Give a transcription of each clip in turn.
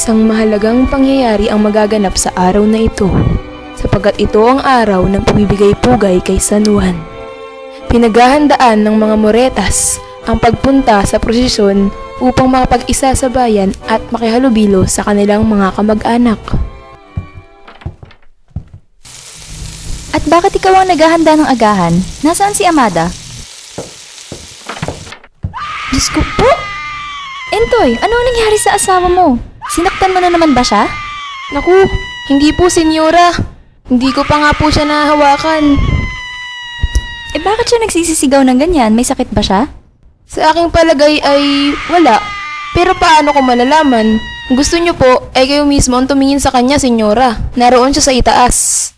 Isang mahalagang pangyayari ang magaganap sa araw na ito, sapagkat ito ang araw ng pamibigay-pugay kay San Juan. Pinaghahandaan ng mga Moretas ang pagpunta sa prosesyon upang makapag-isa sa bayan at makihalubilo sa kanilang mga kamag-anak. At bakit ikaw ang naghahanda ng agahan? Nasaan si Amada? Diyos ko po! Entoy, ano ang nangyari sa asawa mo? Sinaktan mo na naman ba siya? Naku, hindi po senyora. Hindi ko pa nga po siya nahawakan. Bakit siya nagsisisigaw ng ganyan? May sakit ba siya? Sa aking palagay ay wala. Pero paano ko malalaman? Kung gusto niyo po, ay kayo mismo ang tumingin sa kanya, senyora. Naroon siya sa itaas.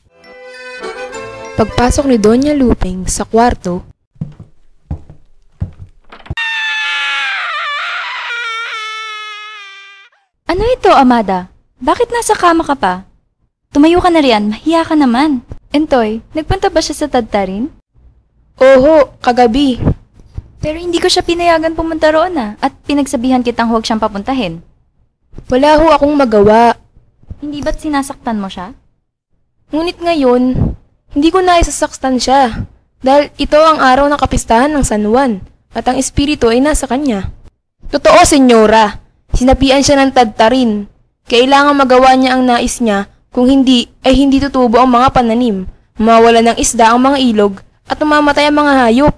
Pagpasok ni Doña Lupeng sa kwarto, ano ito, Amada? Bakit nasa kama ka pa? Tumayo ka na riyan, mahiya ka naman. Entoy, nagpunta ba siya sa Tadtarin? oho, kagabi. Pero hindi ko siya pinayagan pumunta roon at pinagsabihan kitang huwag siyang papuntahin. Wala ho akong magawa. Hindi ba't sinasaktan mo siya? Ngunit ngayon, hindi ko na isasaktan siya. Dahil ito ang araw ng kapistahan ng San Juan at ang espiritu ay nasa kanya. Totoo, senyora. Sinapian siya ng Tadtarin. Kailangan magawa niya ang nais niya, kung hindi ay hindi tutubo ang mga pananim, mawawala ng isda ang mga ilog at mamamatay ang mga hayop.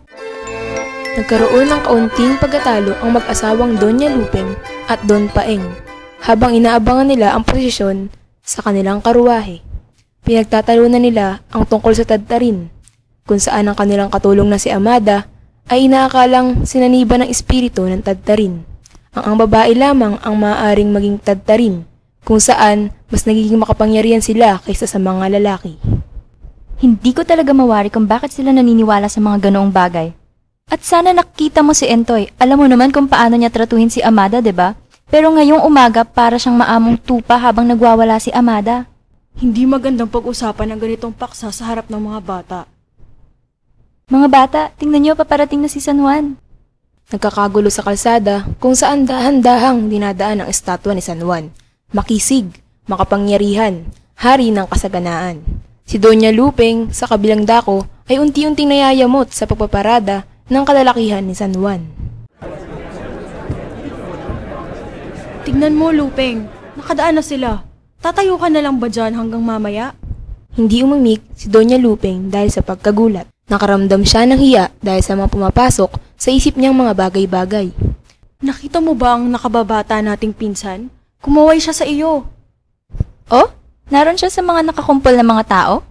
Nagkaroon ng kaunting pagkatalo ang mag-asawang Doña Lupeng at Don Paeng habang inaabangan nila ang prosesyon sa kanilang karuwahe. Pinagtatalunan nila ang tungkol sa Tadtarin, kung saan ang kanilang katulong na si Amada ay inaakalang sinaniba ng espiritu ng Tadtarin. Ang babae lamang ang maaaring maging Tadtarin, kung saan mas nagiging makapangyarihan sila kaysa sa mga lalaki. Hindi ko talaga mawari kung bakit sila naniniwala sa mga ganoong bagay. At sana nakita mo si Entoy, alam mo naman kung paano niya tratuhin si Amada, 'di ba? Pero ngayong umaga para siyang maamong tupa habang nagwawala si Amada. Hindi magandang pag-usapan ng ganitong paksa sa harap ng mga bata. Mga bata, tingnan niyo paparating na si San Juan. Nagkakagulo sa kalsada kung saan dahan-dahang dinadaan ang estatwa ni San Juan. Makisig, makapangyarihan, hari ng kasaganaan. Si Doña Lupeng sa kabilang dako ay unti-unting nayayamot sa pagpaparada ng kalalakihan ni San Juan. Tignan mo, Lupeng. Nakadaan na sila. Tatayo ka na lang ba dyan hanggang mamaya? Hindi umimik si Doña Lupeng dahil sa pagkagulat. Nakaramdam siya ng hiya dahil sa mga pumapasok sa isip niyang mga bagay-bagay. Nakita mo ba ang nakababata nating pinsan? Kumaway siya sa iyo. Oh? Naroon siya sa mga nakakumpol na mga tao?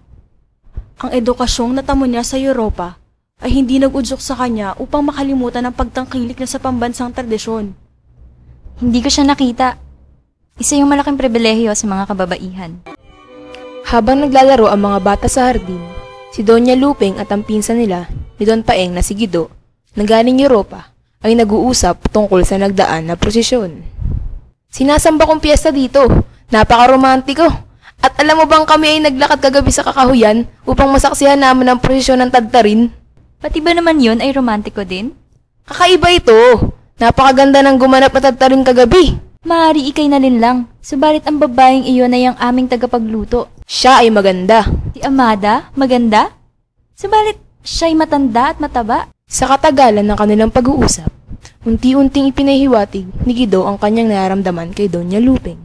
Ang edukasyong natamo niya sa Europa ay hindi nag-udyok sa kanya upang makalimutan ang pagtangkilik na sa pambansang tradisyon. Hindi ko siya nakita. Isa yung malaking pribilehiyo sa mga kababaihan. Habang naglalaro ang mga bata sa hardin, si Doña Lupeng at ang pinsan nila, ni Don Paeng na si Guido, na galing Europa, ay nag-uusap tungkol sa nagdaan na prosesyon. Sinasamba kong piyesta dito, napaka-romantiko. At alam mo bang kami ay naglakad kagabi sa Kakahuyan upang masaksihan namin ang prosesyon ng Tadtarin? Pati ba naman yun ay romantiko din? Kakaiba ito. Napakaganda ng gumanap na Tadtarin kagabi. Maaari ikay na lang, subalit ang babaeng iyon ay ang aming tagapagluto. Siya ay maganda. Si Amada, maganda? Subalit siya'y matanda at mataba. Sa katagalan ng kanilang pag-uusap, unti-unting ipinahiwatig ni Guido ang kanyang nararamdaman kay Doña Lupeng.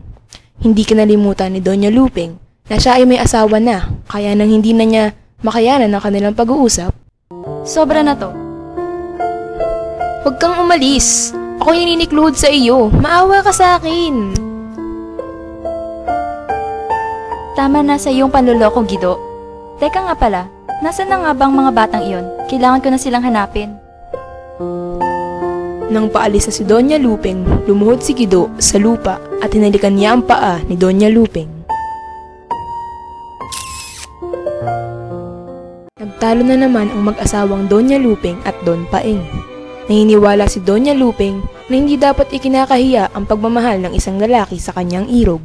Hindi kinalimutan ni Doña Lupeng na siya ay may asawa na, kaya nang hindi na niya makayanan ang kanilang pag-uusap. Sobra na to. Huwag kang umalis. Ako'y ninikluhod sa iyo. Maawa ka sa akin. Tama na sa iyong panloloko, Guido. Teka nga pala, nasaan na nga bang mga batang iyon? Kailangan ko na silang hanapin. Nang paalis na si Doña Lupeng, lumuhod si Guido sa lupa at hinalikan niya ang paa ni Doña Lupeng. Nagtalo na naman ang mag-asawang Doña Lupeng at Don Paeng. Naniniwala si Doña Lupeng na hindi dapat ikinakahiya ang pagmamahal ng isang lalaki sa kanyang irog.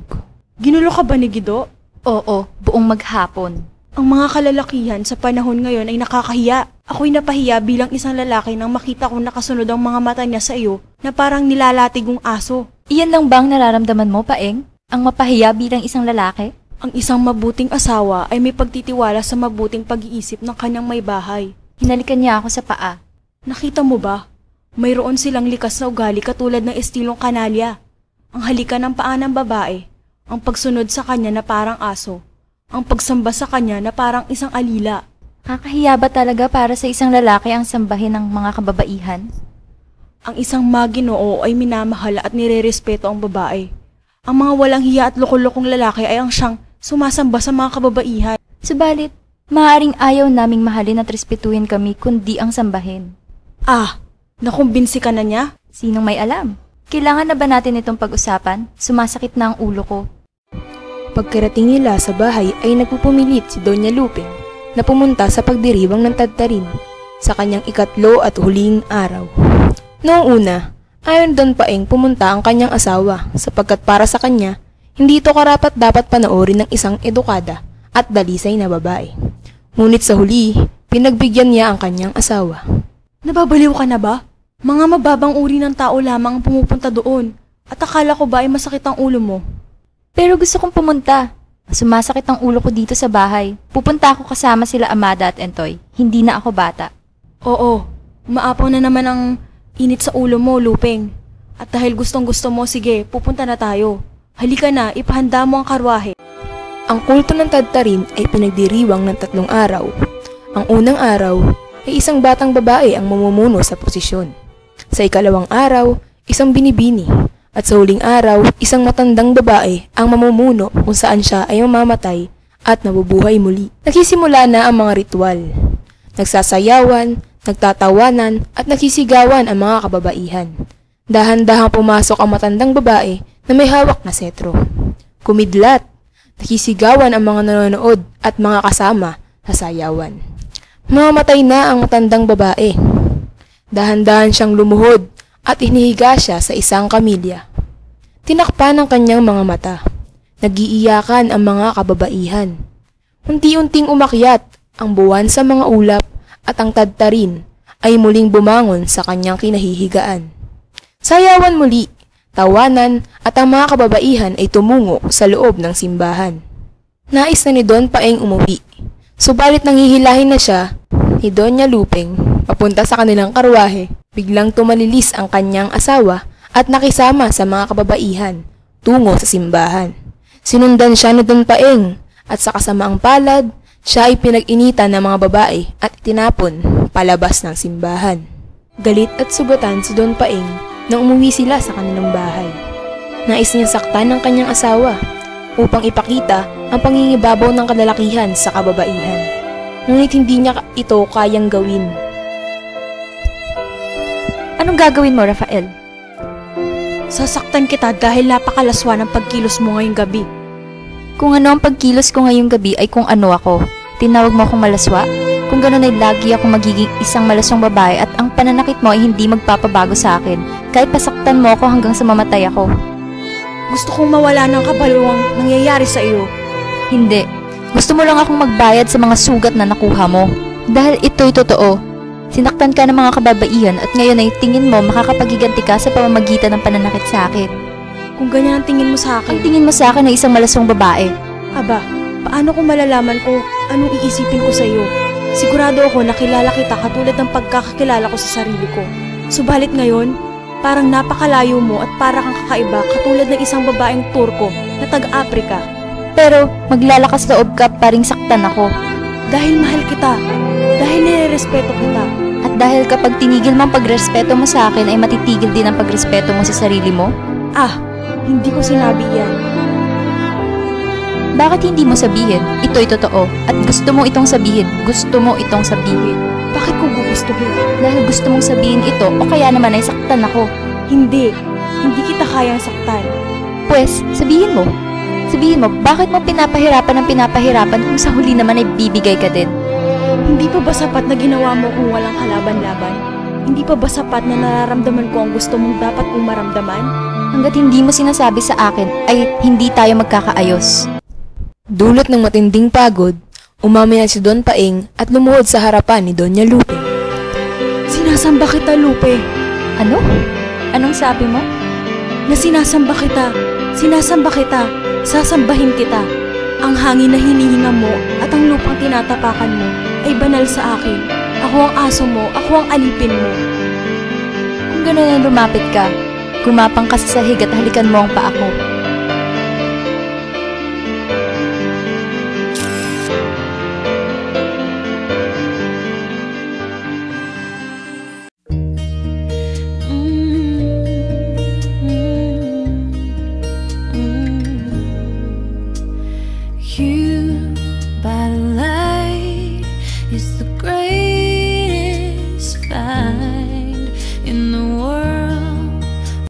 Ginulo ka ba ni Guido? Oo, buong maghapon. Ang mga kalalakihan sa panahon ngayon ay nakakahiya. Ako'y napahiya bilang isang lalaki nang makita kong nakasunod ang mga mata niya sa iyo na parang nilalatigong aso. Iyan lang bang nararamdaman mo, Paeng? ang mapahiya bilang isang lalaki? Ang isang mabuting asawa ay may pagtitiwala sa mabuting pag-iisip ng kanyang may bahay. Hinalikan niya ako sa paa. Nakita mo ba? Mayroon silang likas na ugali katulad ng estilong kanalya. Ang halikan ng paa ng babae, ang pagsunod sa kanya na parang aso, ang pagsamba sa kanya na parang isang alila. Kakahiya ba talaga para sa isang lalaki ang sambahin ng mga kababaihan? Ang isang maginoo ay minamahal at nirerespeto ang babae. Ang mga walang hiya at loko-lokong lalaki ay ang siyang sumasamba sa mga kababaihan. Subalit, maaaring ayaw naming mahalin at respetuhin kami kundi ang sambahin. Ah, nakumbinsi ka na niya? Sinong may alam? Kailangan na ba natin itong pag-usapan? Sumasakit na ang ulo ko. Pagkarating nila sa bahay ay nagpupumilit si Doña Luping na pumunta sa pagdiriwang ng Tadtarin sa kanyang ikatlo at huling araw. Noong una, ayon Don Paeng pumunta ang kanyang asawa sapagkat para sa kanya, hindi ito karapat dapat panoorin ng isang edukada at dalisay na babae. Ngunit sa huli, pinagbigyan niya ang kanyang asawa. Nababaliw ka na ba? Mga mababang uri ng tao lamang ang pumupunta doon. At akala ko ba ay masakit ang ulo mo? Pero gusto kong pumunta. Sumasakit ang ulo ko dito sa bahay. Pupunta ako kasama sila Amada at Entoy. Hindi na ako bata. Oo, maapaw na naman ang init sa ulo mo, Luping. At dahil gustong-gusto mo, sige, pupunta na tayo. Halika na, ipahanda mo ang karwahe. Ang kulto ng Tadtarin ay pinagdiriwang ng 3 araw. Ang unang araw ay isang batang babae ang mamumuno sa posisyon. Sa ikalawang araw, isang binibini. At sa huling araw, isang matandang babae ang mamumuno kung saan siya ay mamamatay at nabubuhay muli. Nagsisimula na ang mga ritual. Nagsasayawan, nagtatawanan at nagsisigawan ang mga kababaihan. Dahan-dahang pumasok ang matandang babae na may hawak na setro. Kumidlat, nagsisigawan ang mga nanonood at mga kasama sa sayawan. Mamamatay na ang matandang babae. Dahan-dahan siyang lumuhod at inihiga siya sa isang kamilya. Tinakpan ang kanyang mga mata. Nagiiyakan ang mga kababaihan. Unti-unting umakyat ang buwan sa mga ulap at ang Tadtarin ay muling bumangon sa kanyang kinahihigaan. Sayawan muli, tawanan at ang mga kababaihan ay tumungo sa loob ng simbahan. Nais na ni Don Paeng umuwi. Subalit nangihilahin na siya ni Doña Luping papunta sa kanilang karwahe. Biglang tumalilis ang kanyang asawa at nakisama sa mga kababaihan tungo sa simbahan. Sinundan siya ni Don Paeng at sa kasamaang palad, siya ay pinag-initan ng mga babae at itinapon palabas ng simbahan. Galit at sugatan si Don Paeng nang umuwi sila sa kanilang bahay. Nais niya saktan ng kanyang asawa upang ipakita ang pangingibabaw ng kalalakihan sa kababaihan. Ngunit hindi niya ito kayang gawin. Anong gagawin mo, Rafael? Sasaktan kita dahil napakalaswa ng pagkilos mo ngayong gabi. Kung ano ang pagkilos ko ngayong gabi ay kung ano ako. Tinawag mo akong malaswa? Kung gano'n ay lagi ako magiging isang malaswang babae at ang pananakit mo ay hindi magpapabago sa akin. Kahit pasaktan mo ako hanggang sa mamatay ako. Gusto kong mawala ng kabaluang nangyayari sa iyo. Hindi. Gusto mo lang akong magbayad sa mga sugat na nakuha mo. Dahil ito'y totoo. Sinaktan ka ng mga kababaihan at ngayon ay tingin mo makakapagiganti ka sa pamamagitan ng pananakit sa akin. Kung ganyan ang tingin mo sa Ang akin, tingin mo sa akin ay isang malaswang babae. aba, paano ko malalaman kung anong iisipin ko sa iyo? Sigurado ako na kilala kita katulad ng pagkakakilala ko sa sarili ko. Subalit ngayon, parang napakalayo mo at para kang kakaiba katulad ng isang babaeng Turko na taga-Afrika. Pero maglalakas loob ka pa ring saktan ako. Dahil mahal kita, dahil nire-respeto kita. At dahil kapag tinigil mo ang pagrespeto mo sa akin ay matitigil din ang pagrespeto mo sa sarili mo? Ah, hindi ko sinabi yan. Bakit hindi mo sabihin? Ito'y totoo. At gusto mo itong sabihin. Gusto mo itong sabihin. Bakit ko gugustuhin? Dahil gusto mong sabihin ito o kaya naman ay saktan ako. Hindi kita kayang saktan. Pwes, sabihin mo. Sabihin mo, bakit mo pinapahirapan ng pinapahirapan kung sa huli naman ay bibigay ka din? Hindi pa ba sapat na ginawa mo kung walang kalaban-laban? Hindi pa ba sapat na nararamdaman ko ang gusto mong dapat kong maramdaman? Hanggat hindi mo sinasabi sa akin ay hindi tayo magkakaayos. Dulot ng matinding pagod, umamay na si Don Paeng at lumuhod sa harapan ni Doña Luping. Sinasamba kita, Lupe. Ano? Anong sabi mo? Na sinasamba kita. Sinasamba kita, sasambahin kita. Ang hangin na hinihinga mo at ang lupang tinatapakan mo ay banal sa akin. Ako ang aso mo, ako ang alipin mo. Kung gano'n ay lumapit ka, gumapang ka sa sahig at halikan mo ang paa ko.